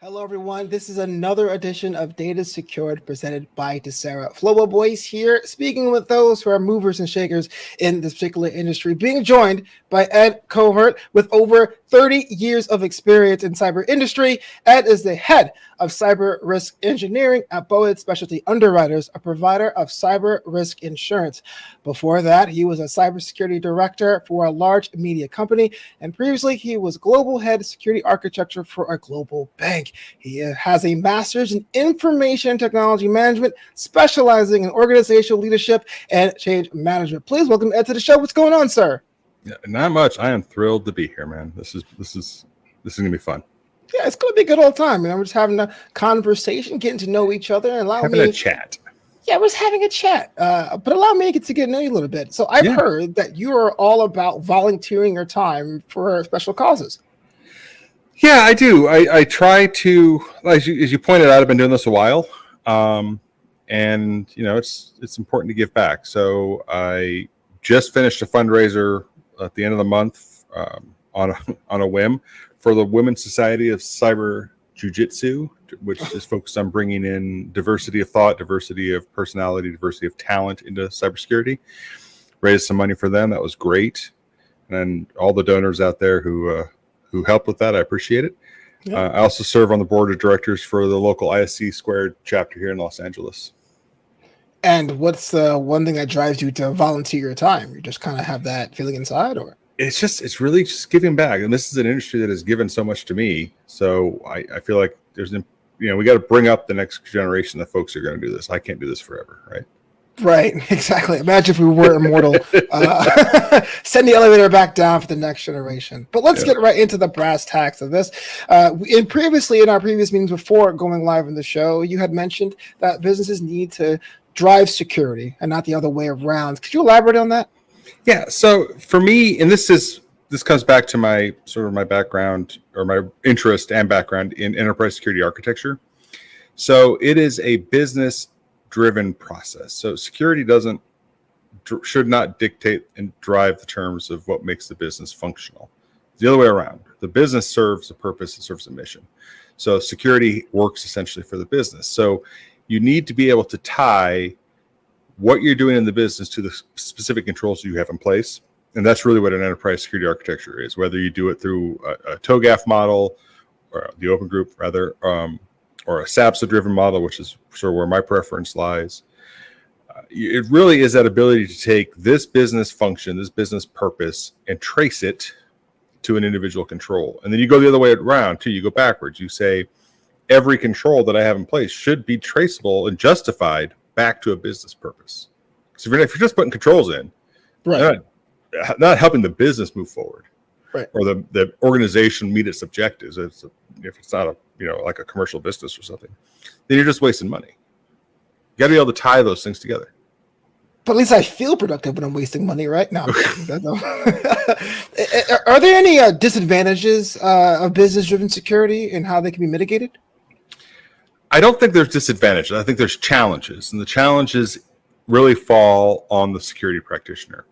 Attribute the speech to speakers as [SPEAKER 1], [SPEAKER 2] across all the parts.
[SPEAKER 1] Hello, everyone. This is another edition of Data Secured presented by Dasera. Flobo Boyce here, speaking with those who are movers and shakers in this particular industry, being joined by Ed Covert with over 30 years of experience in cyber industry. Ed is the head of cyber risk engineering at Bowhead Specialty Underwriters, a provider of cyber risk insurance. Before that, he was a cybersecurity director for a large media company, and previously he was global head security architecture for a global bank. He has a master's in information technology management, specializing in organizational leadership and change management. Please welcome Ed to the show. What's going on, sir?
[SPEAKER 2] Yeah, not much. I am thrilled to be here, man. This is gonna be fun.
[SPEAKER 1] Yeah, it's going to be a good old time. We're just having a conversation, getting to know each other, and
[SPEAKER 2] Having a chat.
[SPEAKER 1] Yeah, we're just having a chat, but allow me to get to know you a little bit. So I've heard that you are all about volunteering your time for special causes.
[SPEAKER 2] Yeah, I do. I try to, as you pointed out, I've been doing this a while, and it's important to give back. So I just finished a fundraiser at the end of the month on a whim for the Women's Society of Cyber Jiu-Jitsu, which is focused on bringing in diversity of thought, diversity of personality, diversity of talent into cybersecurity. Raised some money for them. That was great. And all the donors out there who helped with that, I appreciate it. Yeah. I also serve on the board of directors for the local ISC Squared chapter here in Los Angeles.
[SPEAKER 1] And what's the one thing that drives you to volunteer your time? You just kind of have that feeling inside, or?
[SPEAKER 2] It's really just giving back. And this is an industry that has given so much to me. So I feel like we got to bring up the next generation of folks who are going to do this. I can't do this forever, right?
[SPEAKER 1] Right, exactly. Imagine if we were immortal. Send the elevator back down for the next generation. But let's get right into the brass tacks of this. Previously in our previous meetings before going live in the show, you had mentioned that businesses need to drive security and not the other way around. Could you elaborate on that?
[SPEAKER 2] Yeah. So for me, and this comes back to my background or my interest and background in enterprise security architecture. So it is a business-driven process. So security should not dictate and drive the terms of what makes the business functional. It's the other way around. The business serves a purpose, it serves a mission. So security works essentially for the business. So you need to be able to tie what you're doing in the business to the specific controls you have in place. And that's really what an enterprise security architecture is, whether you do it through a TOGAF model or the open group rather, or a SAPSA-driven model, which is sort of where my preference lies. It really is that ability to take this business function, this business purpose, and trace it to an individual control. And then you go the other way around, too. You go backwards. You say, every control that I have in place should be traceable and justified back to a business purpose. So if you're just putting controls in,
[SPEAKER 1] right,
[SPEAKER 2] not helping the business move forward,
[SPEAKER 1] right,
[SPEAKER 2] or the organization meet its objectives, if it's not like a commercial business or something, then you're just wasting money. You got to be able to tie those things together.
[SPEAKER 1] But at least I feel productive when I'm wasting money, right? No. Are there any disadvantages of business-driven security and how they can be mitigated?
[SPEAKER 2] I don't think there's disadvantages. I think there's challenges, and the challenges really fall on the security practitioner.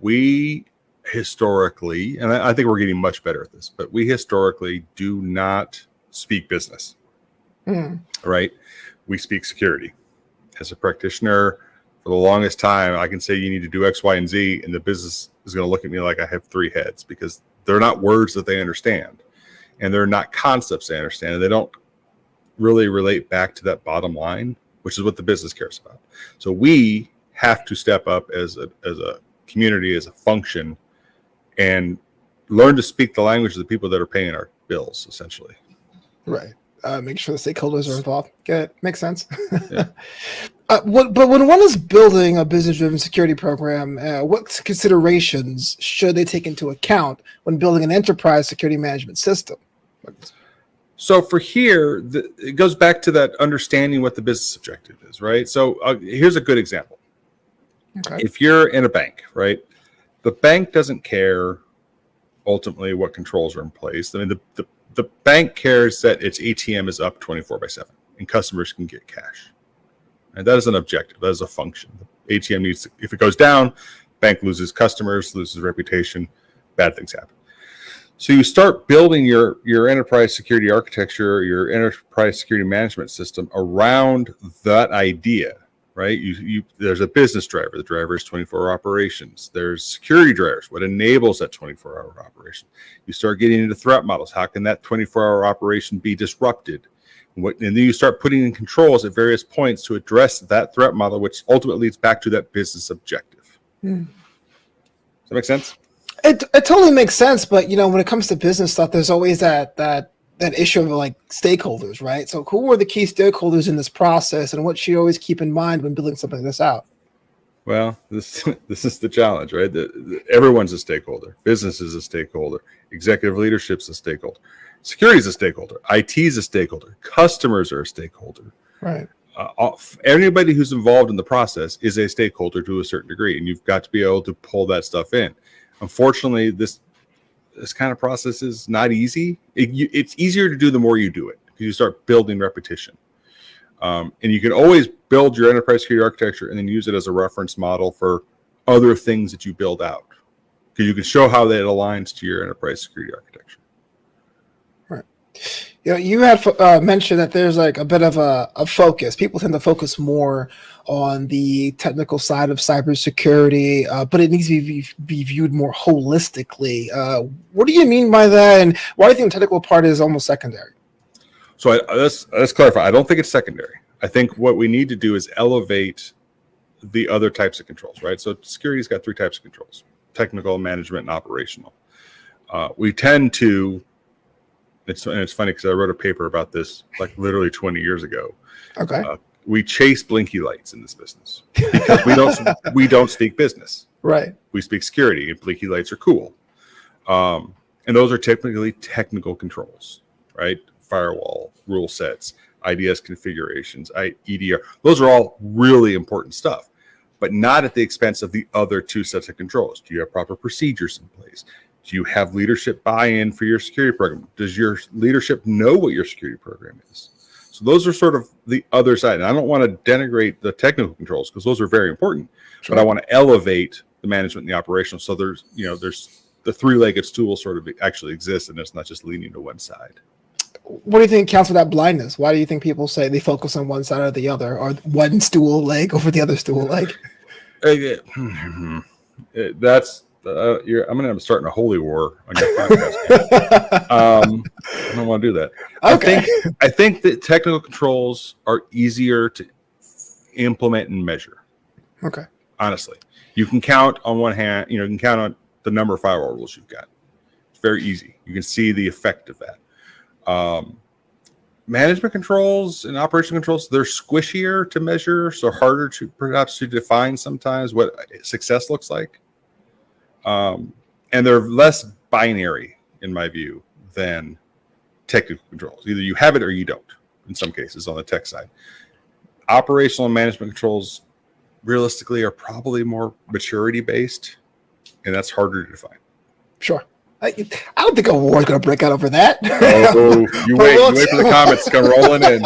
[SPEAKER 2] We historically, and I think we're getting much better at this, but we historically do not speak business, right? We speak security. As a practitioner, for the longest time, I can say you need to do X, Y, and Z, and the business is going to look at me like I have three heads, because they're not words that they understand, and they're not concepts they understand, and they don't really relate back to that bottom line, which is what the business cares about. So we have to step up as a community, as a function, and learn to speak the language of the people that are paying our bills, essentially.
[SPEAKER 1] Right. Make sure the stakeholders are involved. Get it? Makes sense. Yeah. But when one is building a business-driven security program, what considerations should they take into account when building an enterprise security management system?
[SPEAKER 2] So for here, it goes back to that understanding what the business objective is, right? So here's a good example. Okay. If you're in a bank, right, the bank doesn't care ultimately what controls are in place. I mean, the bank cares that its ATM is up 24/7 and customers can get cash. And that is an objective. That is a function. The ATM needs to, if it goes down, bank loses customers, loses reputation, bad things happen. So you start building your enterprise security architecture, your enterprise security management system around that idea, right? There's a business driver. The driver is 24-hour operations. There's security drivers. What enables that 24-hour operation? You start getting into threat models. How can that 24-hour operation be disrupted? And then you start putting in controls at various points to address that threat model, which ultimately leads back to that business objective. Does that make sense?
[SPEAKER 1] It totally makes sense, but when it comes to business stuff, there's always that issue of like stakeholders, right? So who are the key stakeholders in this process, and what should you always keep in mind when building something like this out?
[SPEAKER 2] Well, this is the challenge, right? Everyone's a stakeholder. Business is a stakeholder. Executive leadership's a stakeholder. Security is a stakeholder. IT is a stakeholder. Customers are a stakeholder.
[SPEAKER 1] Right.
[SPEAKER 2] Anybody who's involved in the process is a stakeholder to a certain degree, and you've got to be able to pull that stuff in. Unfortunately, this kind of process is not easy. It's easier to do the more you do it, because you start building repetition. And you can always build your enterprise security architecture and then use it as a reference model for other things that you build out, because you can show how that aligns to your enterprise security architecture.
[SPEAKER 1] Right. You had mentioned that there's like a bit of a focus. People tend to focus more on the technical side of cybersecurity, but it needs to be viewed more holistically. What do you mean by that, and why do you think the technical part is almost secondary?
[SPEAKER 2] So let's clarify. I don't think it's secondary. I think what we need to do is elevate the other types of controls, right? So security's got 3 types of controls: technical, management, and operational. We tend to, it's funny because I wrote a paper about this like literally 20 years ago.
[SPEAKER 1] Okay.
[SPEAKER 2] We chase blinky lights in this business because we don't speak business. Right. We speak security, and blinky lights are cool. And those are typically technical controls, right? Firewall, rule sets, IDS configurations, EDR. Those are all really important stuff, but not at the expense of the other 2 sets of controls. Do you have proper procedures in place? Do you have leadership buy-in for your security program? Does your leadership know what your security program is? So those are sort of the other side. And I don't want to denigrate the technical controls, because those are very important, but I want to elevate the management and the operational. So there's the 3-legged stool sort of actually exists, and it's not just leaning to one side.
[SPEAKER 1] What do you think counts for that blindness? Why do you think people say they focus on one side or the other, or one stool leg over the other stool leg?
[SPEAKER 2] That's I'm going to start a holy war on your podcast. I don't want to do that. Okay. I think that technical controls are easier to implement and measure. Okay. Honestly, you can count on one hand. You can count on the number of firewall rules you've got. It's very easy. You can see the effect of that. Management controls and operation controls, they're squishier to measure, so harder to perhaps to define sometimes what success looks like. And they're less binary, in my view, than technical controls. Either you have it or you don't, in some cases on the tech side. Operational and management controls, realistically, are probably more maturity based, and that's harder to define. Sure.
[SPEAKER 1] I don't think a war is going to break out over that.
[SPEAKER 2] Oh, you wait for the comments to come rolling in.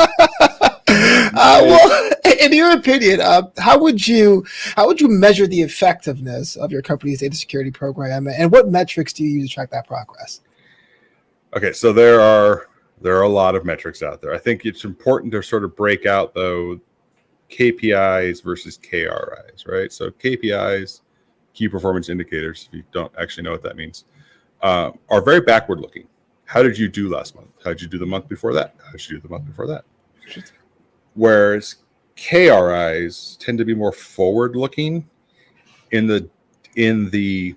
[SPEAKER 1] Well, in your opinion, how would you measure the effectiveness of your company's data security program, and what metrics do you use to track that progress?
[SPEAKER 2] Okay, so there are a lot of metrics out there. I think it's important to sort of break out, though, KPIs versus KRIs, right? So KPIs, key performance indicators, if you don't actually know what that means, are very backward looking. How did you do last month? How did you do the month before that? How did you do the month before that? Whereas KRIs tend to be more forward looking that's the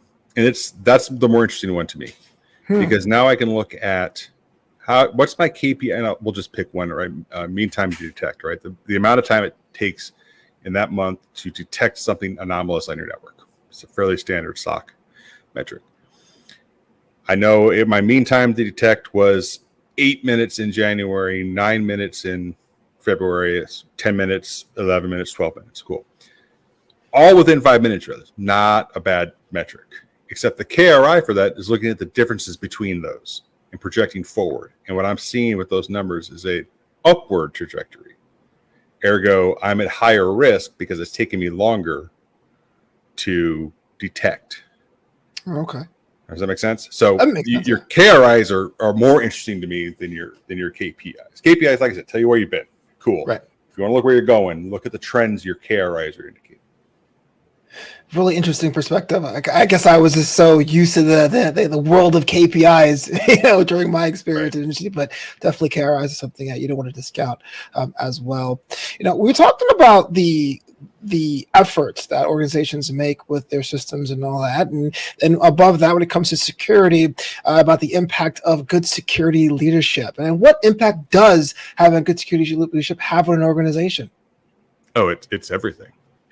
[SPEAKER 2] more interesting one to me, because now I can look at what's my KPI, and we'll just pick one, right? Mean time to detect, right? The amount of time it takes in that month to detect something anomalous on your network. It's a fairly standard SOC metric. I know my mean time to detect was 8 minutes in January, 9 minutes in February, 10 minutes, 11 minutes, 12 minutes. Cool. All within 5 minutes, rather. Not a bad metric. Except the KRI for that is looking at the differences between those and projecting forward. And what I'm seeing with those numbers is a upward trajectory. Ergo, I'm at higher risk because it's taking me longer to detect.
[SPEAKER 1] Okay.
[SPEAKER 2] Does that make sense? So
[SPEAKER 1] That makes sense,
[SPEAKER 2] your KRIs are more interesting to me than your KPIs. KPIs, like I said, tell you where you've been. Cool.
[SPEAKER 1] Right.
[SPEAKER 2] If you want to look where you're going, look at the trends your KRIs are indicating.
[SPEAKER 1] Really interesting perspective. I guess I was just so used to the world of KPIs, during my experience in industry, but definitely KRIs is something that you don't want to discount as well. We're talking about the efforts that organizations make with their systems and all that, and above that, when it comes to security, about the impact of good security leadership, and what impact does having good security leadership have on an organization?
[SPEAKER 2] Oh, it's everything.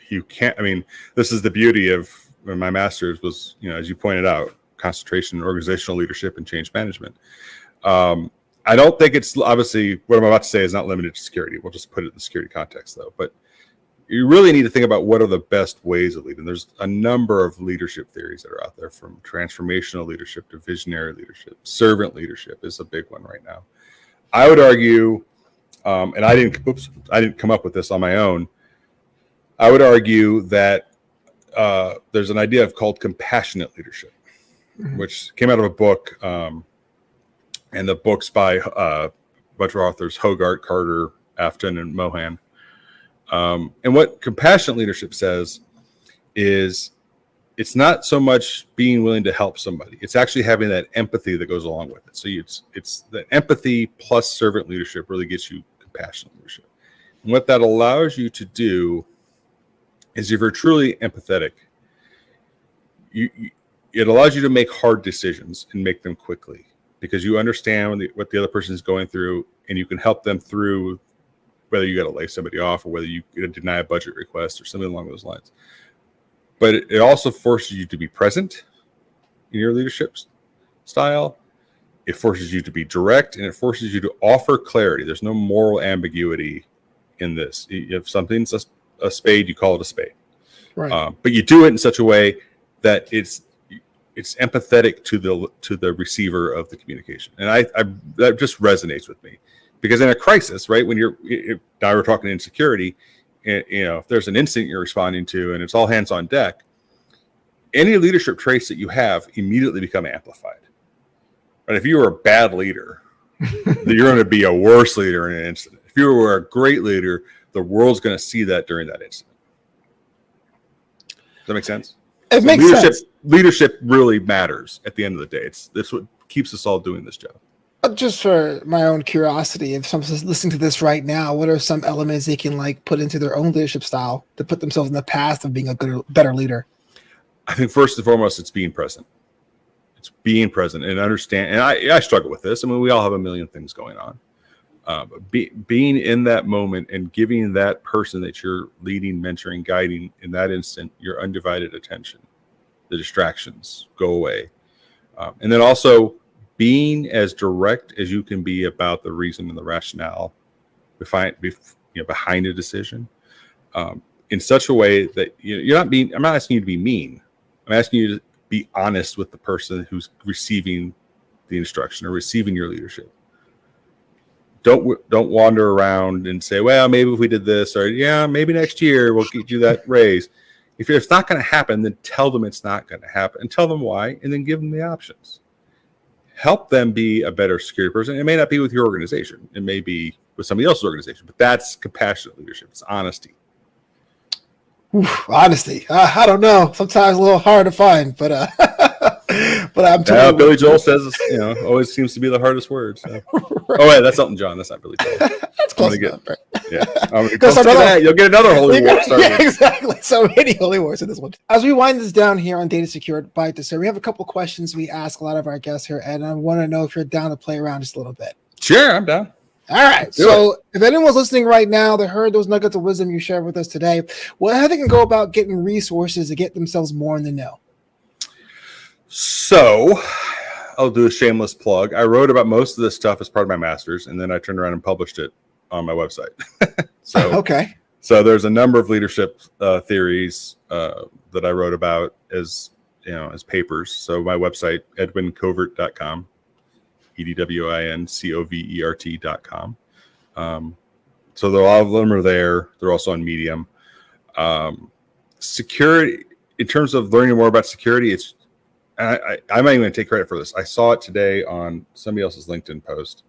[SPEAKER 2] You can't. I mean, this is the beauty of my master's was, as you pointed out, concentration in organizational leadership and change management. I don't think it's obviously what I'm about to say is not limited to security. We'll just put it in the security context, though. But you really need to think about what are the best ways of leading. There's a number of leadership theories that are out there, from transformational leadership to visionary leadership. Servant leadership is a big one right now. I would argue, and I didn't come up with this on my own. I would argue that there's an idea called compassionate leadership, which came out of a book, and the book's by a bunch of authors, Hogarth, Carter, Afton, and Mohan. And what compassionate leadership says is it's not so much being willing to help somebody. It's actually having that empathy that goes along with it. So it's the empathy plus servant leadership really gets you compassionate leadership. And what that allows you to do is, if you're truly empathetic, it allows you to make hard decisions and make them quickly, because you understand what the other person is going through, and you can help them through whether you got to lay somebody off or whether you deny a budget request or something along those lines. But it also forces you to be present in your leadership style. It forces you to be direct, and it forces you to offer clarity. There's no moral ambiguity in this. If something's a spade, you call it a spade.
[SPEAKER 1] Right.
[SPEAKER 2] But you do it in such a way that it's empathetic to the receiver of the communication. And that just resonates with me, because in a crisis, right, when now we're talking insecurity, if there's an incident you're responding to and it's all hands on deck, any leadership traits that you have immediately become amplified. But if you were a bad leader, you're going to be a worse leader in an incident. If you were a great leader, the world's going to see that during that incident. Does that make sense?
[SPEAKER 1] It makes sense.
[SPEAKER 2] Leadership really matters at the end of the day. That's what keeps us all doing this job.
[SPEAKER 1] Just for my own curiosity, if someone's listening to this right now, what are some elements they can put into their own leadership style to put themselves in the path of being a better leader?
[SPEAKER 2] I think first and foremost, it's being present. It's being present and understand. And I struggle with this. I mean, we all have a million things going on. But being in that moment and giving that person that you're leading, mentoring, guiding in that instant your undivided attention, the distractions go away. And then also being as direct as you can be about the reason and the rationale behind a decision, in such a way that I'm not asking you to be mean. I'm asking you to be honest with the person who's receiving the instruction or receiving your leadership. Don't wander around and say, well, maybe if we did this, or maybe next year we'll get you that raise. If it's not going to happen, then tell them it's not going to happen and tell them why, and then give them the options. Help them be a better security person. It may not be with your organization. It may be with somebody else's organization, but that's compassionate leadership. It's honesty.
[SPEAKER 1] Honesty. I don't know. Sometimes a little hard to find, but I'm
[SPEAKER 2] totally. Billy Joel says, always seems to be the hardest word. So. Right. Oh wait, that's Elton John. That's not Billy Joel.
[SPEAKER 1] That's close enough. Right?
[SPEAKER 2] Yeah, you'll get another holy war.
[SPEAKER 1] Yeah, exactly. So many holy wars in this one. As we wind this down here on Data Secured by Dasera, we have a couple questions we ask a lot of our guests here, and I want to know if you're down to play around just a little bit.
[SPEAKER 2] Sure, I'm down.
[SPEAKER 1] All right. So if anyone's listening right now, they heard those nuggets of wisdom you shared with us today, how they can go about getting resources to get themselves more in the know?
[SPEAKER 2] So I'll do a shameless plug. I wrote about most of this stuff as part of my master's, and then I turned around and published it on my website.
[SPEAKER 1] Okay.
[SPEAKER 2] So there's a number of leadership theories that I wrote about as papers. So my website, edwincovert.com. EDWINCOVERT.com. So a lot of them are there. They're also on Medium. Security, in terms of learning more about security, I'm not even going to take credit for this. I saw it today on somebody else's LinkedIn post.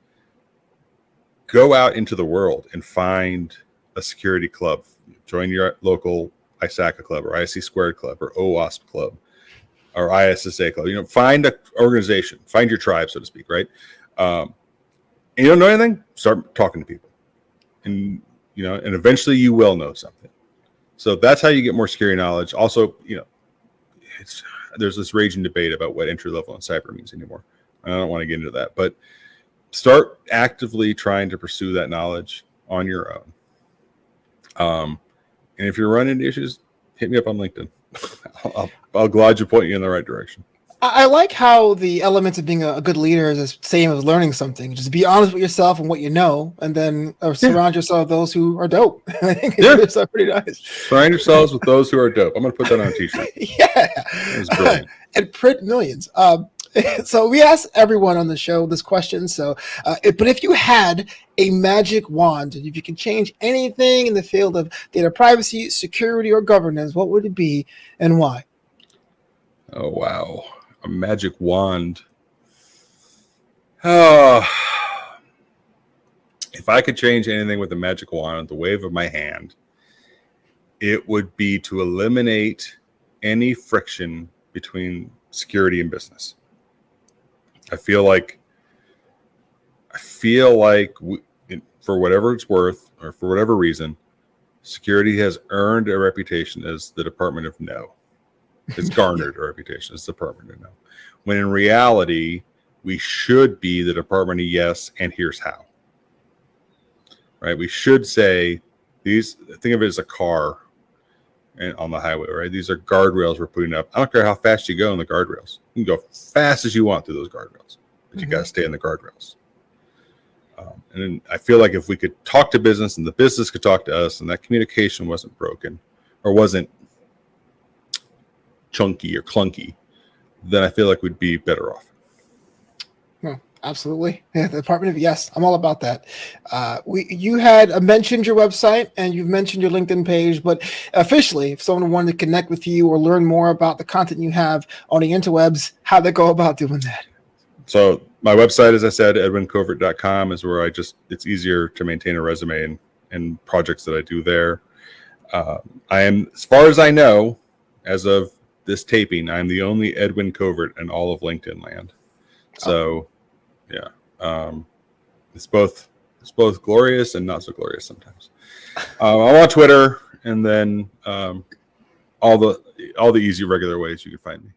[SPEAKER 2] Go out into the world and find a security club. Join your local ISACA club or ISC squared club or OWASP club or ISSA club. Find an organization, find your tribe, so to speak, right? And you don't know anything, start talking to people. And, and eventually you will know something. So that's how you get more security knowledge. Also, there's this raging debate about what entry level in cyber means anymore. I don't want to get into that, but start actively trying to pursue that knowledge on your own. And if you're running into issues, hit me up on LinkedIn. I'll gladly point you in the right direction.
[SPEAKER 1] I like how the elements of being a good leader is the same as learning something. Just be honest with yourself and what you know, and then surround yourself with those who are dope. I think it's pretty nice.
[SPEAKER 2] Surround yourselves with those who are dope. I'm going to put that on a t-shirt.
[SPEAKER 1] Yeah.
[SPEAKER 2] That's brilliant.
[SPEAKER 1] And print millions. So we ask everyone on the show this question. But if you had a magic wand, and if you could change anything in the field of data privacy, security, or governance, what would it be and why?
[SPEAKER 2] Oh, wow. A magic wand. Oh, if I could change anything with a magic wand at the wave of my hand, it would be to eliminate any friction between security and business. I feel like for whatever it's worth or for whatever reason, security has earned a reputation as the Department of No. It's garnered a reputation as the Department of No. When in reality, we should be the Department of Yes, and here's how. Right? We should say think of it as a car on the highway, right? These are guardrails we're putting up. I don't care how fast you go in the guardrails. You can go fast as you want through those guardrails, but you got to stay in the guardrails. And then I feel like if we could talk to business and the business could talk to us and that communication wasn't broken or wasn't chunky or clunky, then I feel like we'd be better off.
[SPEAKER 1] Absolutely. Yeah, the Department of Yes. I'm all about that. You had mentioned your website and you've mentioned your LinkedIn page, but officially, if someone wanted to connect with you or learn more about the content you have on the interwebs, how'd they go about doing that?
[SPEAKER 2] So my website, as I said, edwincovert.com is where it's easier to maintain a resume and projects that I do there. I am, as far as I know, as of this taping, I'm the only Edwin Covert in all of LinkedIn land. So, yeah, it's both glorious and not so glorious sometimes. I'm on Twitter, and then all the easy regular ways you can find me.